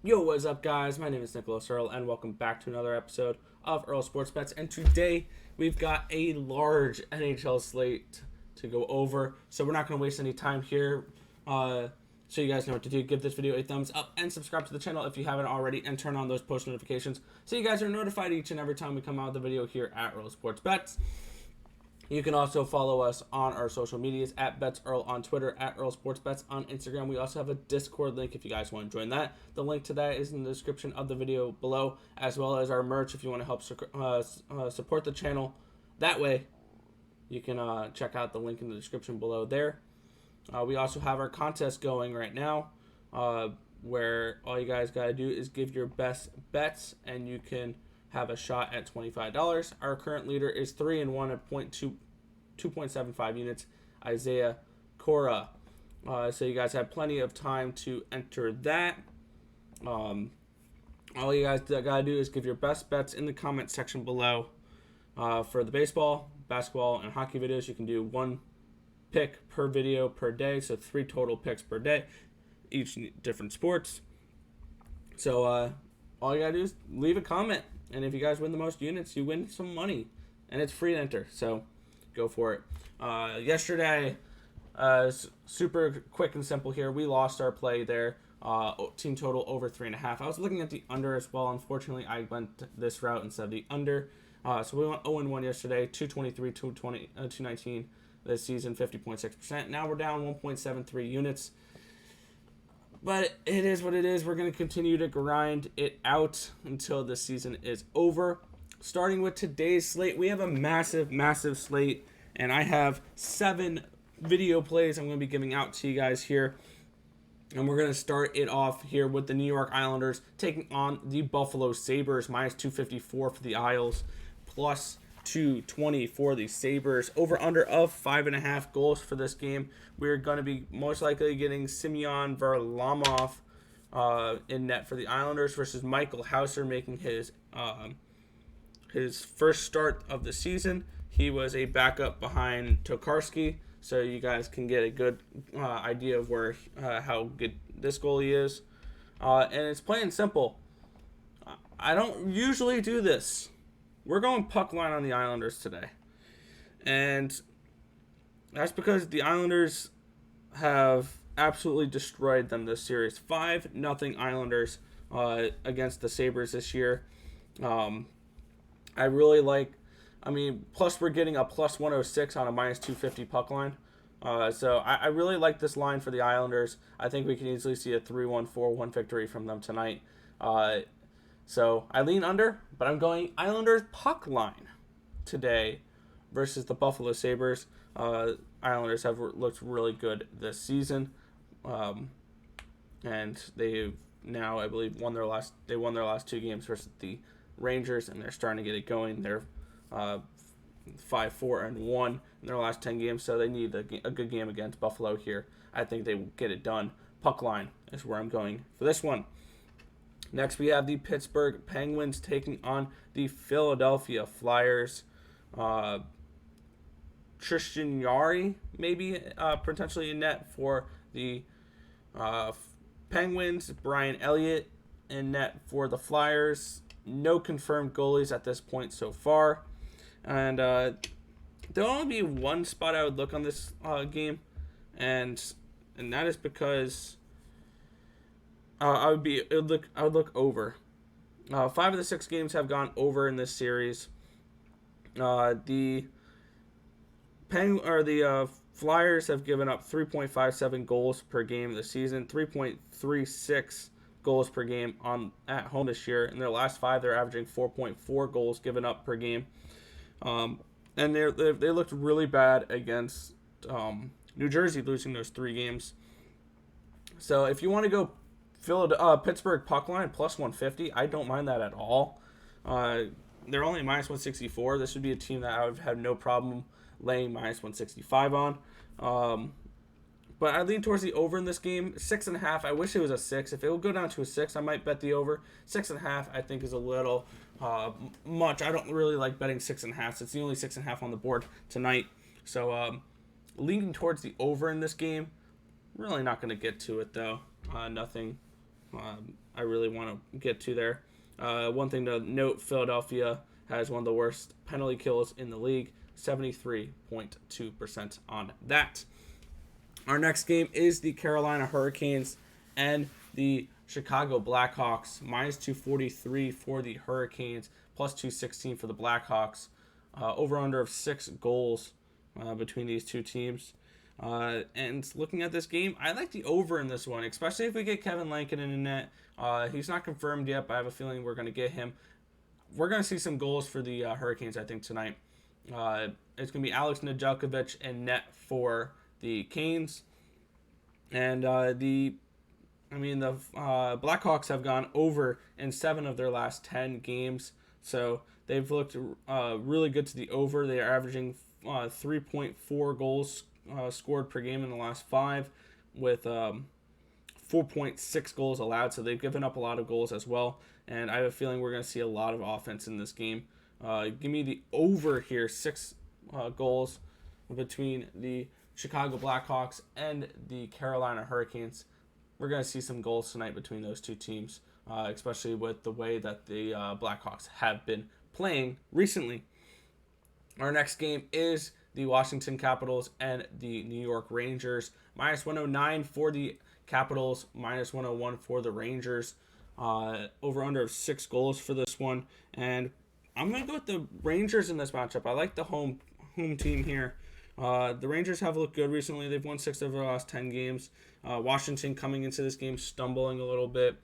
Yo, what's up, guys? My name is Nicholas Earl, and welcome back to another episode of Earl Sports Bets. And today we've got a large NHL slate to go over, so we're not going to waste any time here. So you guys know what to do. Give this video a thumbs up and subscribe to the channel if you haven't already, and turn on those post notifications so you guys are notified each and every time we come out with a video here at Earl Sports Bets. You can also follow us on our social medias at BetsEarl on Twitter, at Earl Sports Bets on Instagram. We also have a Discord link if you guys want to join that. The link to that is in the description of the video below, as well as our merch if you want to help support the channel. That way, you can check out the link in the description below there. We also have our contest going right now, where all you guys got to do is give your best bets, and you can have a shot at $25. Our current leader is 3-1 at 2.75 units, Isaiah Cora. So you guys have plenty of time to enter that. All you guys gotta do is give your best bets in the comment section below. For the baseball, basketball, and hockey videos, you can do one pick per video per day, so 3 total picks per day, each different sports. So all you gotta do is leave a comment. And if you guys win the most units, you win some money. And it's free to enter, so go for it. Yesterday, super quick and simple here. We lost our play there. Team total over 3.5. I was looking at the under as well. Unfortunately, I went this route instead of the under. So we went 0-1 yesterday, 223, 219 this season, 50.6%. Now we're down 1.73 units. But it is what it is. We're going to continue to grind it out until the season is over. Starting with today's slate, we have a massive, massive slate. And I have 7 video plays I'm going to be giving out to you guys here. And we're going to start it off here with the New York Islanders taking on the Buffalo Sabres. Minus 254 for the Isles. Plus 220 for the Sabres. Over under of 5.5 goals for this game. We're going to be most likely getting Semyon Varlamov in net for the Islanders versus Michael Hauser making his first start of the season. He was a backup behind Tokarski, so you guys can get a good idea of where how good this goalie is. And it's plain and simple. I don't usually do this. We're going puck line on the Islanders today. And that's because the Islanders have absolutely destroyed them this series. 5-0 Islanders against the Sabres this year. I really like, plus we're getting a plus 106 on a minus 250 puck line. So I really like this line for the Islanders. I think we can easily see a 3-1, 4-1 victory from them tonight. So I lean under, but I'm going Islanders puck line today versus the Buffalo Sabres. Islanders have looked really good this season, and they've now, I believe, won their last 2 games versus the Rangers, and they're starting to get it going. They're 5-4-1 in their last 10 games, so they need a good game against Buffalo here. I think they will get it done. Puck line is where I'm going for this one. Next, we have the Pittsburgh Penguins taking on the Philadelphia Flyers. Tristan Jarry, maybe potentially in net for the Penguins. Brian Elliott in net for the Flyers. No confirmed goalies at this point so far. And there'll only be one spot I would look on this game, and that is because I would look over. 5 of the 6 games have gone over in this series. The Flyers have given up 3.57 goals per game this season, 3.36 goals per game at home this year. In their last 5, they're averaging 4.4 goals given up per game. And they looked really bad against New Jersey, losing those 3 games. So if you want to go Pittsburgh puck line plus 150, I don't mind that at all. They're only minus 164. This would be a team that I would have no problem laying minus 165 on. But I lean towards the over in this game. 6.5. I wish it was a 6. If it will go down to a 6, I might bet the over. 6.5, I think, is a little much. I don't really like betting 6.5. It's the only 6.5 on the board tonight. So leaning towards the over in this game. Really not going to get to it, though. Nothing I really want to get to there. One thing to note, Philadelphia has one of the worst penalty kills in the league, 73.2% on that. Our next game is the Carolina Hurricanes and the Chicago Blackhawks, minus 243 for the Hurricanes, plus 216 for the Blackhawks. Over under of 6 goals between these two teams. And looking at this game, I like the over in this one, especially if we get Kevin Lankinen in net. He's not confirmed yet, but I have a feeling we're going to get him. We're going to see some goals for the Hurricanes, I think, tonight. It's going to be Alex Nedeljkovic in net for the Canes. And the Blackhawks have gone over in 7 of their last 10 games. So they've looked really good to the over. They are averaging 3.4 goals scored per game in the last 5 with 4.6 goals allowed. So they've given up a lot of goals as well. And I have a feeling we're going to see a lot of offense in this game. Give me the over here, 6 goals between the Chicago Blackhawks and the Carolina Hurricanes. We're going to see some goals tonight between those two teams, especially with the way that the Blackhawks have been playing recently. Our next game is the Washington Capitals and the New York Rangers. Minus 109 for the Capitals, minus 101 for the Rangers. Over under of 6 goals for this one. And I'm going to go with the Rangers in this matchup. I like the home team here. The Rangers have looked good recently. They've won 6 of their last 10 games. Washington coming into this game stumbling a little bit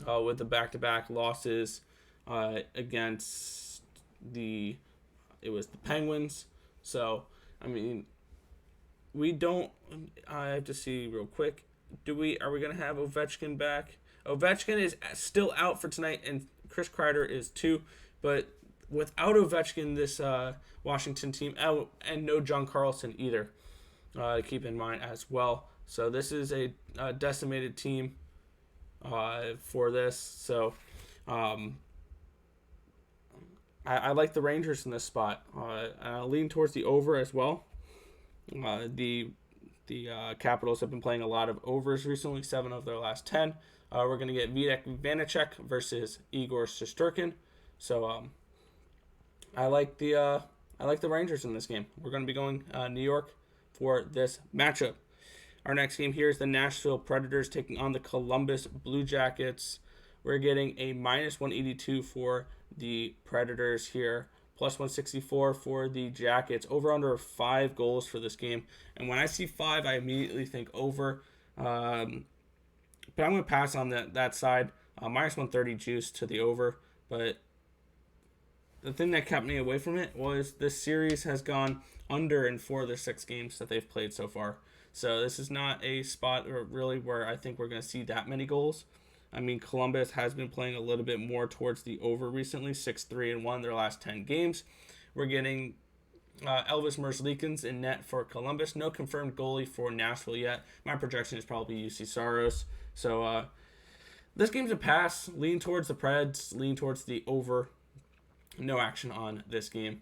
with the back-to-back losses against the Penguins. So, I mean, I have to see real quick. Are we going to have Ovechkin back? Ovechkin is still out for tonight, and Chris Kreider is too. But without Ovechkin, this Washington team out, and no John Carlson either. Keep in mind as well. So this is a decimated team for this. So I like the Rangers in this spot. I'll lean towards the over as well. The Capitals have been playing a lot of overs recently, 7 of their last 10. We're going to get Vitek Vanacek versus Igor Shesterkin. So I like the Rangers in this game. We're going to be going New York for this matchup. Our next game here is the Nashville Predators taking on the Columbus Blue Jackets. We're getting a minus 182 for the Predators here, plus 164 for the Jackets. Over under 5 goals for this game. And when I see 5, I immediately think over. But I'm going to pass on that side. Minus 130 juice to the over. But the thing that kept me away from it was this series has gone under in 4 of the 6 games that they've played so far. So this is not a spot really where I think we're going to see that many goals. I mean, Columbus has been playing a little bit more towards the over recently, 6-3-1 their last 10 games. We're getting Elvis Merzlikins in net for Columbus. No confirmed goalie for Nashville yet. My projection is probably UC Saros. So this game's a pass. Lean towards the Preds. Lean towards the over. No action on this game.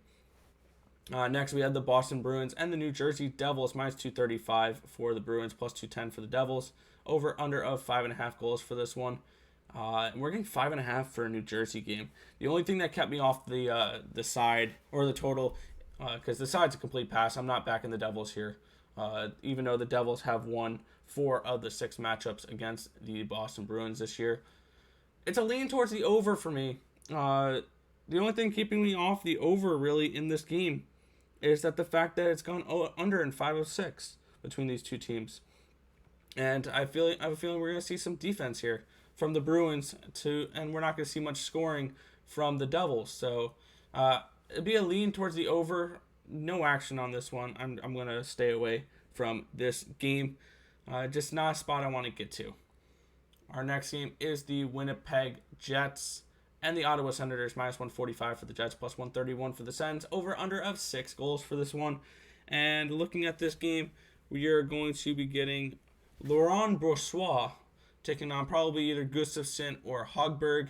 Next, we have the Boston Bruins and the New Jersey Devils, minus 235 for the Bruins, plus 210 for the Devils. Over under of 5.5 goals for this one. And we're getting 5.5 for a New Jersey game. The only thing that kept me off the side or the total, because the side's a complete pass. I'm not backing the Devils here, even though the Devils have won 4 of the 6 matchups against the Boston Bruins this year. It's a lean towards the over for me. The only thing keeping me off the over really in this game is that the fact that it's gone under in 5 of 6 between these two teams. And I have a feeling we're going to see some defense here from the Bruins and we're not going to see much scoring from the Devils. So it'd be a lean towards the over. No action on this one. I'm going to stay away from this game. Just not a spot I want to get to. Our next game is the Winnipeg Jets and the Ottawa Senators, minus 145 for the Jets, plus 131 for the Sens. Over under of 6 goals for this one. And looking at this game, we are going to be getting Laurent Brossoit taking on probably either Gustafsson or Hogberg.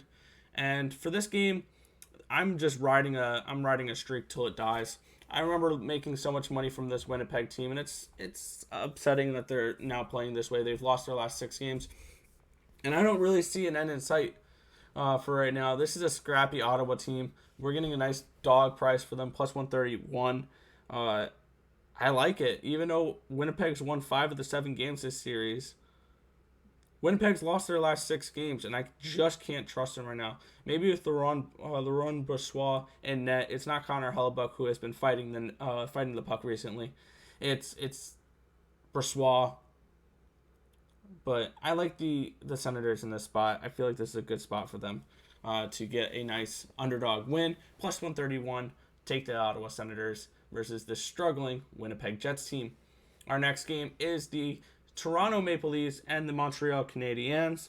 And for this game, I'm riding a streak till it dies. I remember making so much money from this Winnipeg team, and it's upsetting that they're now playing this way. They've lost their last 6 games. And I don't really see an end in sight for right now. This is a scrappy Ottawa team. We're getting a nice dog price for them, plus 131. I like it. Even though Winnipeg's won 5 of the 7 games this series, Winnipeg's lost their last 6 games, and I just can't trust them right now. Maybe with Laurent Brossoit in net, it's not Connor Hellebuck who has been fighting the puck recently. It's Brossoit, but I like the Senators in this spot. I feel like this is a good spot for them to get a nice underdog win. Plus 131, take the Ottawa Senators versus the struggling Winnipeg Jets team. Our next game is the Toronto Maple Leafs and the Montreal Canadiens.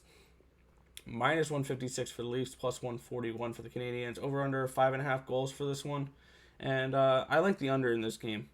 Minus 156 for the Leafs, plus 141 for the Canadiens. Over under 5.5 goals for this one. And I like the under in this game.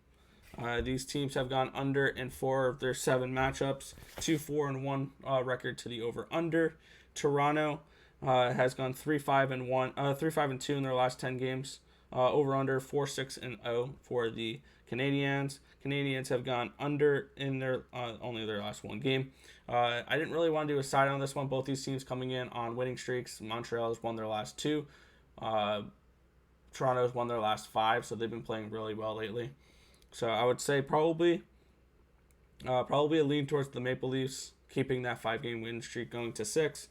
These teams have gone under in 4 of their 7 matchups. 2-4-1 record to the over/under. Toronto has gone 3-5-2 in their last 10 games. Over/under 4-6-0 for the Canadiens. Canadiens have gone under in their only their last 1 game. I didn't really want to do a side on this one. Both these teams coming in on winning streaks. Montreal has won their last 2. Toronto has won their last 5, so they've been playing really well lately. So I would say probably a lean towards the Maple Leafs, keeping that 5-game win streak going to 6.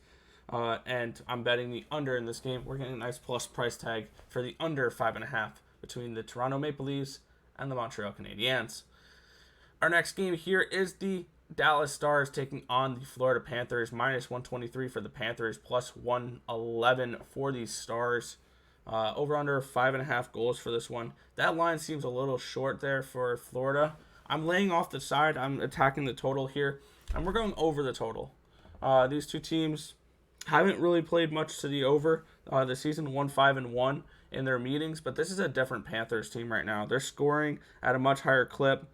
And I'm betting the under in this game. We're getting a nice plus price tag for the under 5.5 between the Toronto Maple Leafs and the Montreal Canadiens. Our next game here is the Dallas Stars taking on the Florida Panthers. Minus 123 for the Panthers, plus 111 for the Stars. Over under 5.5 goals for this one. That line seems a little short there for Florida. I'm laying off the side. I'm attacking the total here, and we're going over the total. These two teams haven't really played much to the over this season. 1-5-1 in their meetings, but this is a different Panthers team right now. They're scoring at a much higher clip.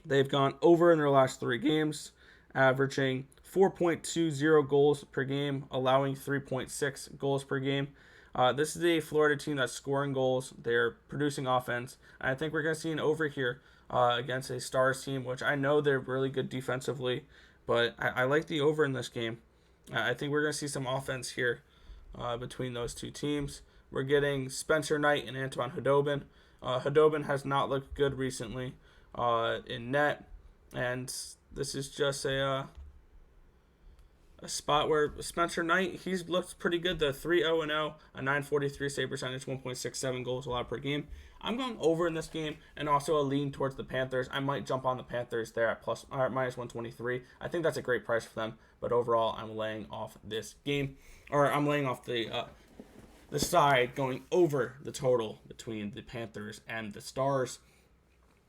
They've gone over in their last 3 games, averaging 4.20 goals per game, allowing 3.6 goals per game. This is a Florida team that's scoring goals. They're producing offense. And I think we're going to see an over here against a Stars team, which I know they're really good defensively, but I like the over in this game. I think we're going to see some offense here between those two teams. We're getting Spencer Knight and Anton Khudobin. Khudobin has not looked good recently in net, and this is just a spot where Spencer Knight, he's looked pretty good. The 3-0-0, a 943 save percentage, 1.67 goals allowed per game. I'm going over in this game, and also a lean towards the Panthers. I might jump on the Panthers there at minus 123. I think that's a great price for them, but overall, I'm laying off this game, or I'm laying off the side, going over the total between the Panthers and the Stars.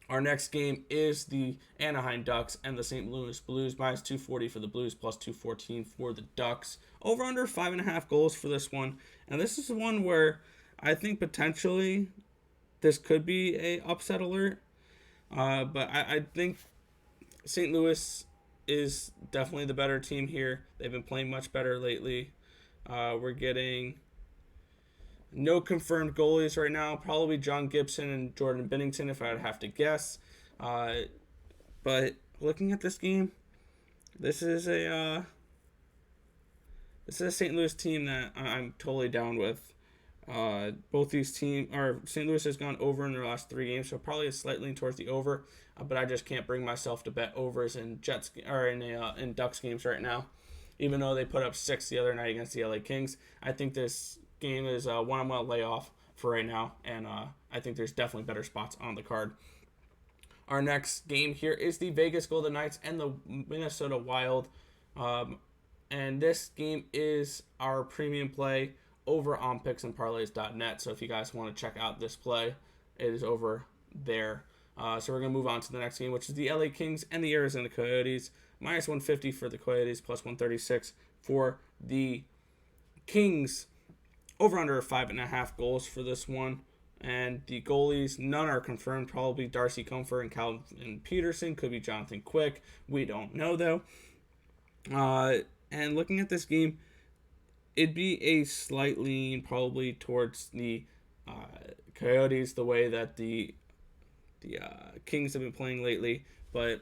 Our next game is the Anaheim Ducks and the St. Louis Blues. Minus 240 for the Blues, plus 214 for the Ducks. Over under 5.5 goals for this one. And this is one where I think potentially this could be a upset alert. But I think St. Louis is definitely the better team here. They've been playing much better lately. We're getting no confirmed goalies right now. Probably John Gibson and Jordan Binnington, if I would have to guess. But looking at this game, this is a St. Louis team that I'm totally down with. Both these teams, or St. Louis has gone over in their last 3 games, so probably a slight lean towards the over. But I just can't bring myself to bet overs in in Ducks games right now. Even though they put up 6 the other night against the LA Kings, I think this game is one I'm going to lay off for right now, and I think there's definitely better spots on the card. Our next game here is the Vegas Golden Knights and the Minnesota Wild, and this game is our premium play over on picksandparleys.net, so if you guys want to check out this play, it is over there. So we're going to move on to the next game, which is the LA Kings and the Arizona Coyotes. Minus 150 for the Coyotes, plus 136 for the Kings. Over under 5.5 goals for this one. And the goalies, none are confirmed. Probably Darcy Comfort and Calvin Peterson. Could be Jonathan Quick. We don't know, though. And looking at this game, it'd be a slight lean probably towards the Coyotes, the way that the Kings have been playing lately. But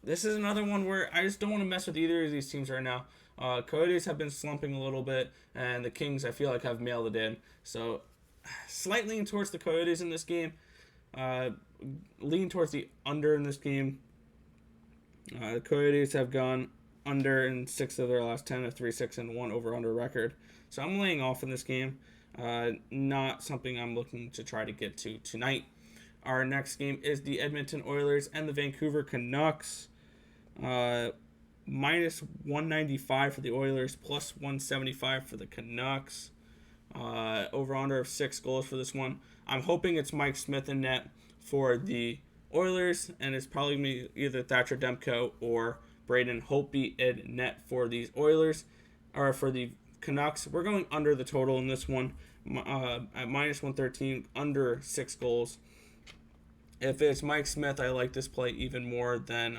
this is another one where I just don't want to mess with either of these teams right now. Coyotes have been slumping a little bit, and the Kings, I feel like, have mailed it in. So, slight lean towards the Coyotes in this game. Lean towards the under in this game. The Coyotes have gone under in 6 of their last 10, a 3-6-1 over-under record. So I'm laying off in this game. Not something I'm looking to try to get to tonight. Our next game is the Edmonton Oilers and the Vancouver Canucks. Minus 195 for the Oilers, plus 175 for the Canucks. Over-under of 6 goals for this one. I'm hoping it's Mike Smith in net for the Oilers, and it's probably going to be either Thatcher Demko or Braden Holtby in net for these Oilers, or for the Canucks. We're going under the total in this one, at minus 113, under 6 goals. If it's Mike Smith, I like this play even more than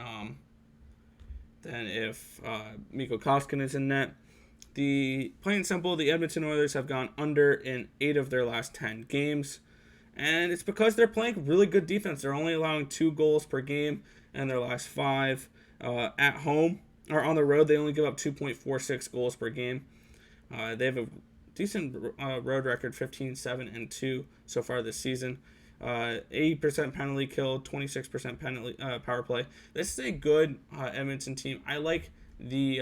if Mikko Koskinen is in net. Plain and simple, the Edmonton Oilers have gone under in 8 of their last 10 games. And it's because they're playing really good defense. They're only allowing 2 goals per game in their last 5. At home, or on the road, they only give up 2.46 goals per game. They have a decent road record, 15-7-2 so far this season. 80% penalty kill, 26% penalty power play. This is a good Edmonton team. I like the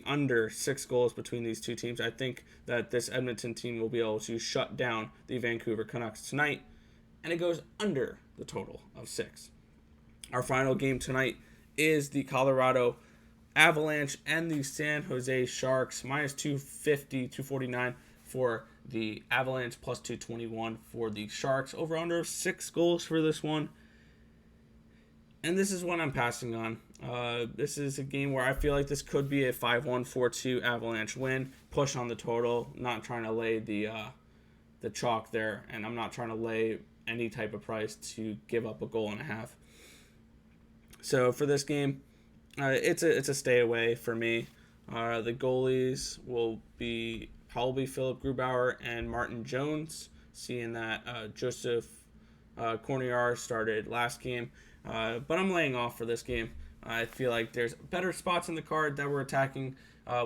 under 6 goals between these two teams. I think that this Edmonton team will be able to shut down the Vancouver Canucks tonight, and it goes under the total of 6. Our final game tonight is the Colorado Avalanche and the San Jose Sharks. Minus 250, 249 for the Avalanche, plus 221 for the Sharks. Over under 6 goals for this one. And this is one I'm passing on. This is a game where I feel like this could be a 5-1, 4-2 Avalanche win. Push on the total. Not trying to lay the chalk there, and I'm not trying to lay any type of price to give up a goal and a half. So for this game, it's a stay away for me. The goalies will be probably Philip Grubauer and Martin Jones, seeing that Joseph Corniar started last game. But I'm laying off for this game. I feel like there's better spots in the card that we're attacking.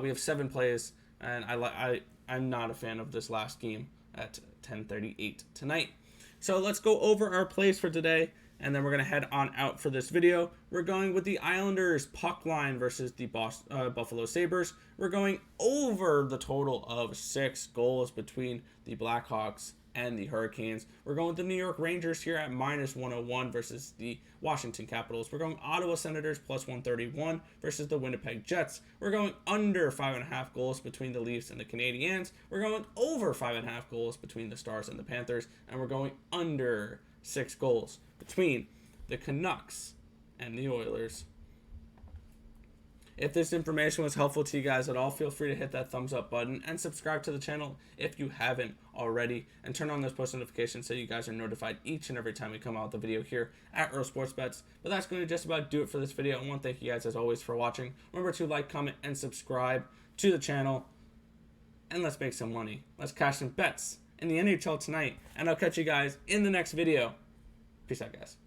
We have 7 plays, and I'm not a fan of this last game at 10:38 tonight. So let's go over our plays for today, and then we're going to head on out for this video. We're going with the Islanders puck line versus the Buffalo Sabres. We're going over the total of 6 goals between the Blackhawks and the Hurricanes. We're going with the New York Rangers here at minus 101 versus the Washington Capitals. We're going Ottawa Senators plus 131 versus the Winnipeg Jets. We're going under 5.5 goals between the Leafs and the Canadiens. We're going over 5.5 goals between the Stars and the Panthers. And we're going under 6 goals between the Canucks and the Oilers. If this information was helpful to you guys at all, feel free to hit that thumbs up button and subscribe to the channel if you haven't already, and turn on those post notifications so you guys are notified each and every time we come out with a video here at Earl Sports Bets. But that's going to just about do it for this video. I want to thank you guys as always for watching. Remember to like, comment, and subscribe to the channel, and let's make some money. Let's cash some bets in the NHL tonight, and I'll catch you guys in the next video. Peace out, guys.